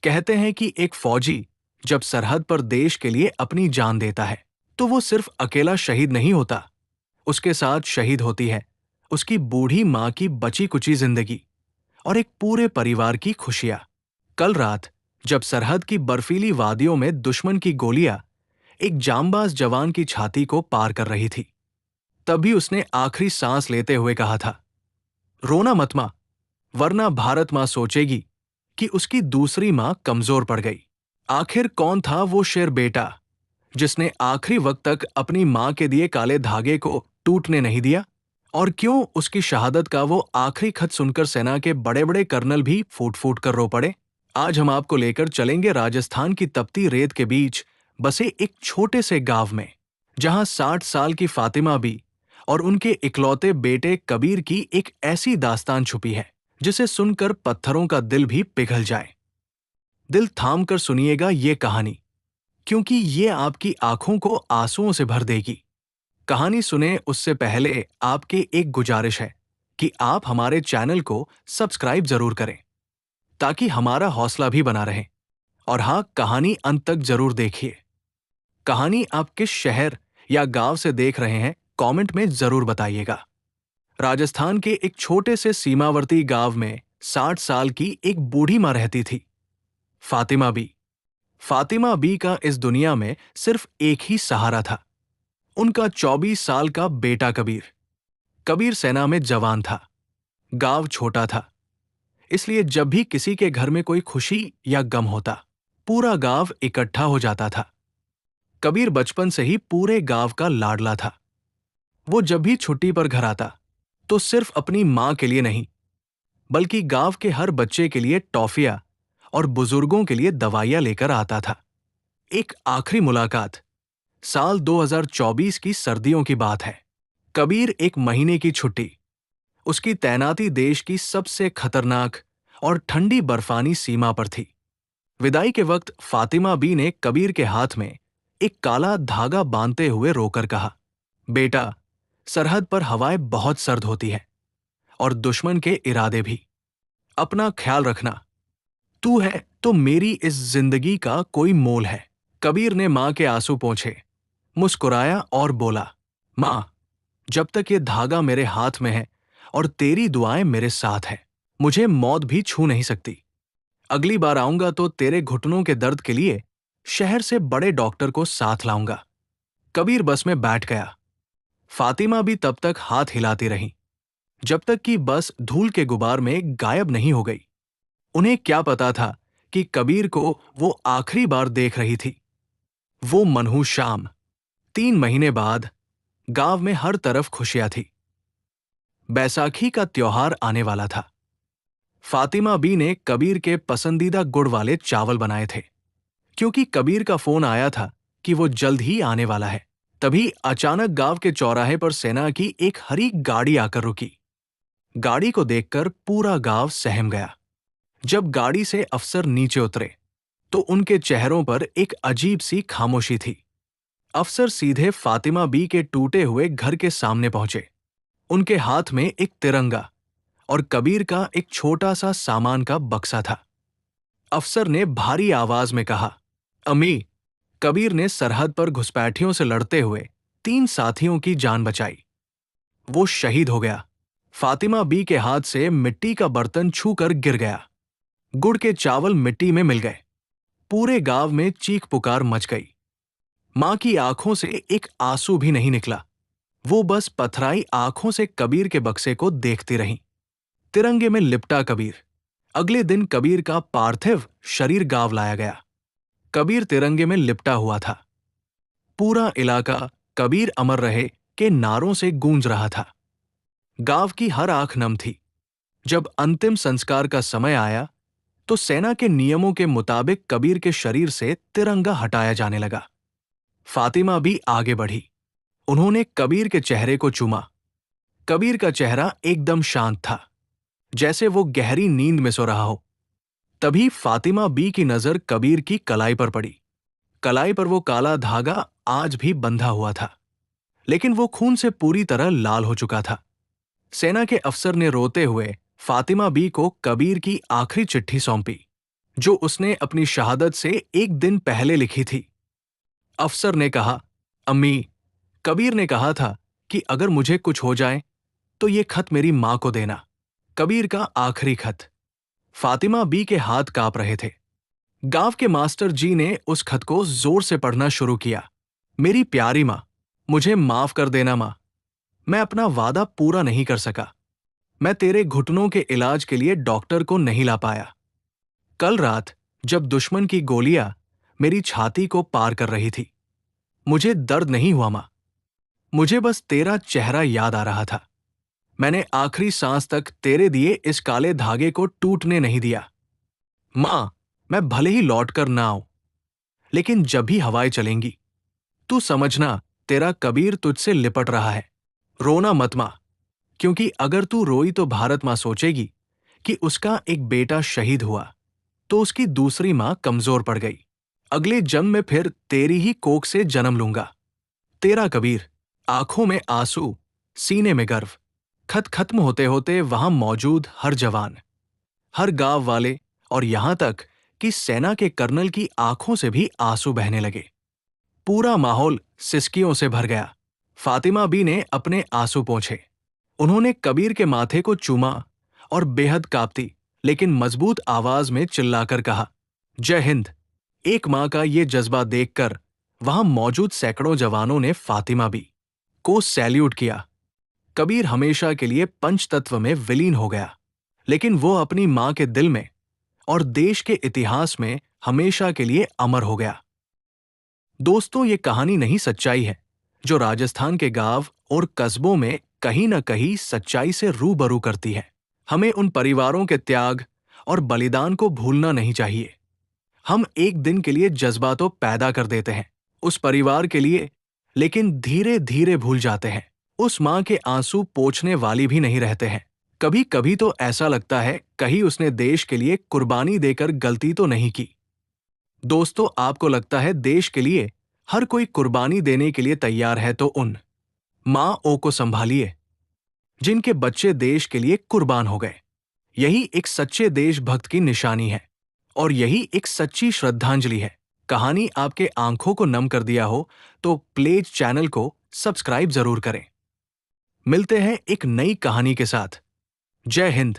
कहते हैं कि एक फौजी जब सरहद पर देश के लिए अपनी जान देता है तो वो सिर्फ अकेला शहीद नहीं होता, उसके साथ शहीद होती है उसकी बूढ़ी मां की बची कुची जिंदगी और एक पूरे परिवार की खुशियां। कल रात जब सरहद की बर्फीली वादियों में दुश्मन की गोलियां एक जांबाज जवान की छाती को पार कर रही थी, तभी उसने आखिरी सांस लेते हुए कहा था, रोना मत मां, वरना भारत मां सोचेगी कि उसकी दूसरी मां कमजोर पड़ गई। आखिर कौन था वो शेर बेटा जिसने आखिरी वक्त तक अपनी मां के दिए काले धागे को टूटने नहीं दिया? और क्यों उसकी शहादत का वो आखिरी खत सुनकर सेना के बड़े बड़े कर्नल भी फूट फूट कर रो पड़े? आज हम आपको लेकर चलेंगे राजस्थान की तपती रेत के बीच बसे एक छोटे से गांव में, जहां 60 साल की फातिमा बी और उनके इकलौते बेटे कबीर की एक ऐसी दास्तान छुपी है जिसे सुनकर पत्थरों का दिल भी पिघल जाए। दिल थाम कर सुनिएगा ये कहानी, क्योंकि ये आपकी आंखों को आंसुओं से भर देगी। कहानी सुने उससे पहले आपके एक गुजारिश है कि आप हमारे चैनल को सब्सक्राइब जरूर करें ताकि हमारा हौसला भी बना रहे। और हाँ, कहानी अंत तक जरूर देखिए। कहानी आप किस शहर या गांव से देख रहे हैं, कमेंट में जरूर बताइएगा। राजस्थान के एक छोटे से सीमावर्ती गांव में 60 साल की एक बूढ़ी मां रहती थी, फातिमा बी। फातिमा बी का इस दुनिया में सिर्फ एक ही सहारा था, उनका 24 साल का बेटा कबीर। कबीर सेना में जवान था। गांव छोटा था, इसलिए जब भी किसी के घर में कोई खुशी या गम होता, पूरा गांव इकट्ठा हो जाता था। कबीर बचपन से ही पूरे गांव का लाडला था। वो जब भी छुट्टी पर घर आता तो सिर्फ अपनी मां के लिए नहीं, बल्कि गांव के हर बच्चे के लिए टॉफियां और बुजुर्गों के लिए दवाइयां लेकर आता था। एक आखिरी मुलाकात साल 2024 की सर्दियों की बात है। कबीर एक महीने की छुट्टी, उसकी तैनाती देश की सबसे खतरनाक और ठंडी बर्फानी सीमा पर थी। विदाई के वक्त फातिमा बी ने कबीर के हाथ में एक काला धागा बांधते हुए रोकर कहा, बेटा, सरहद पर हवाएं बहुत सर्द होती हैं और दुश्मन के इरादे भी। अपना ख्याल रखना। तू है तो मेरी इस जिंदगी का कोई मोल है। कबीर ने मां के आंसू पोंछे, मुस्कुराया और बोला, मां, जब तक ये धागा मेरे हाथ में है और तेरी दुआएं मेरे साथ हैं, मुझे मौत भी छू नहीं सकती। अगली बार आऊंगा तो तेरे घुटनों के दर्द के लिए शहर से बड़े डॉक्टर को साथ लाऊंगा। कबीर बस में बैठ गया। फातिमा भी तब तक हाथ हिलाती रही जब तक कि बस धूल के गुबार में गायब नहीं हो गई। उन्हें क्या पता था कि कबीर को वो आखिरी बार देख रही थी। वो मनहूस शाम, 3 महीने बाद, गांव में हर तरफ खुशियां थी। बैसाखी का त्योहार आने वाला था। फातिमा बी ने कबीर के पसंदीदा गुड़ वाले चावल बनाए थे, क्योंकि कबीर का फोन आया था कि वो जल्द ही आने वाला है। तभी अचानक गांव के चौराहे पर सेना की एक हरी गाड़ी आकर रुकी। गाड़ी को देखकर पूरा गांव सहम गया। जब गाड़ी से अफसर नीचे उतरे तो उनके चेहरों पर एक अजीब सी खामोशी थी। अफसर सीधे फातिमा बी के टूटे हुए घर के सामने पहुंचे। उनके हाथ में एक तिरंगा और कबीर का एक छोटा सा सामान का बक्सा था। अफसर ने भारी आवाज में कहा, अम्मी, कबीर ने सरहद पर घुसपैठियों से लड़ते हुए 3 साथियों की जान बचाई। वो शहीद हो गया। फातिमा बी के हाथ से मिट्टी का बर्तन छूकर गिर गया। गुड़ के चावल मिट्टी में मिल गए। पूरे गांव में चीख पुकार मच गई। मां की आंखों से एक आंसू भी नहीं निकला। वो बस पथराई आंखों से कबीर के बक्से को देखती रही। तिरंगे में लिपटा कबीर। अगले दिन कबीर का पार्थिव शरीर गांव लाया गया। कबीर तिरंगे में लिपटा हुआ था। पूरा इलाका कबीर अमर रहे के नारों से गूंज रहा था। गांव की हर आंख नम थी। जब अंतिम संस्कार का समय आया तो सेना के नियमों के मुताबिक कबीर के शरीर से तिरंगा हटाया जाने लगा। फातिमा भी आगे बढ़ी। उन्होंने कबीर के चेहरे को चूमा। कबीर का चेहरा एकदम शांत था, जैसे वो गहरी नींद में सो रहा हो। तभी फातिमा बी की नजर कबीर की कलाई पर पड़ी। कलाई पर वो काला धागा आज भी बंधा हुआ था, लेकिन वो खून से पूरी तरह लाल हो चुका था। सेना के अफसर ने रोते हुए फातिमा बी को कबीर की आखिरी चिट्ठी सौंपी। जो उसने अपनी शहादत से एक दिन पहले लिखी थी। अफसर ने कहा, अम्मी, कबीर ने कहा था कि अगर मुझे कुछ हो जाए तो ये खत मेरी मां को देना। कबीर का आखिरी खत। फातिमा बी के हाथ कांप रहे थे। गांव के मास्टर जी ने उस खत को जोर से पढ़ना शुरू किया। मेरी प्यारी मां, मुझे माफ कर देना मां। मैं अपना वादा पूरा नहीं कर सका। मैं तेरे घुटनों के इलाज के लिए डॉक्टर को नहीं ला पाया। कल रात जब दुश्मन की गोलियां मेरी छाती को पार कर रही थी, मुझे दर्द नहीं हुआ मां। मुझे बस तेरा चेहरा याद आ रहा था। मैंने आखिरी सांस तक तेरे दिए इस काले धागे को टूटने नहीं दिया। मां, मैं भले ही लौट कर ना आऊं, लेकिन जब भी हवाएं चलेंगी, तू समझना तेरा कबीर तुझसे लिपट रहा है। रोना मत मां, क्योंकि अगर तू रोई तो भारत मां सोचेगी कि उसका एक बेटा शहीद हुआ, तो उसकी दूसरी मां कमजोर पड़ गई। अगले जन्म में फिर तेरी ही कोख से जन्म लूंगा। तेरा कबीर। आंखों में आंसू, सीने में गर्व। खत खत्म होते होते वहां मौजूद हर जवान, हर गांव वाले और यहां तक कि सेना के कर्नल की आंखों से भी आंसू बहने लगे। पूरा माहौल सिसकियों से भर गया। फातिमा बी ने अपने आंसू पोंछे। उन्होंने कबीर के माथे को चूमा और बेहद कांपती लेकिन मजबूत आवाज में चिल्लाकर कहा, जय हिंद। एक मां का ये जज्बा देखकर वहां मौजूद सैकड़ों जवानों ने फातिमा बी को सैल्यूट किया। कबीर हमेशा के लिए पंचतत्व में विलीन हो गया, लेकिन वो अपनी मां के दिल में और देश के इतिहास में हमेशा के लिए अमर हो गया। दोस्तों, ये कहानी नहीं, सच्चाई है, जो राजस्थान के गांव और कस्बों में कहीं न कहीं सच्चाई से रूबरू करती है। हमें उन परिवारों के त्याग और बलिदान को भूलना नहीं चाहिए। हम एक दिन के लिए जज्बा तो पैदा कर देते हैं उस परिवार के लिए, लेकिन धीरे धीरे भूल जाते हैं। उस मां के आंसू पोंछने वाली भी नहीं रहते हैं। कभी कभी तो ऐसा लगता है कहीं उसने देश के लिए कुर्बानी देकर गलती तो नहीं की। दोस्तों, आपको लगता है देश के लिए हर कोई कुर्बानी देने के लिए तैयार है, तो उन माँ को संभालिए जिनके बच्चे देश के लिए कुर्बान हो गए। यही एक सच्चे देशभक्त की निशानी है और यही एक सच्ची श्रद्धांजलि है। कहानी आपके आंखों को नम कर दिया हो तो प्लेज चैनल को सब्सक्राइब जरूर करें। मिलते हैं एक नई कहानी के साथ। जय हिंद।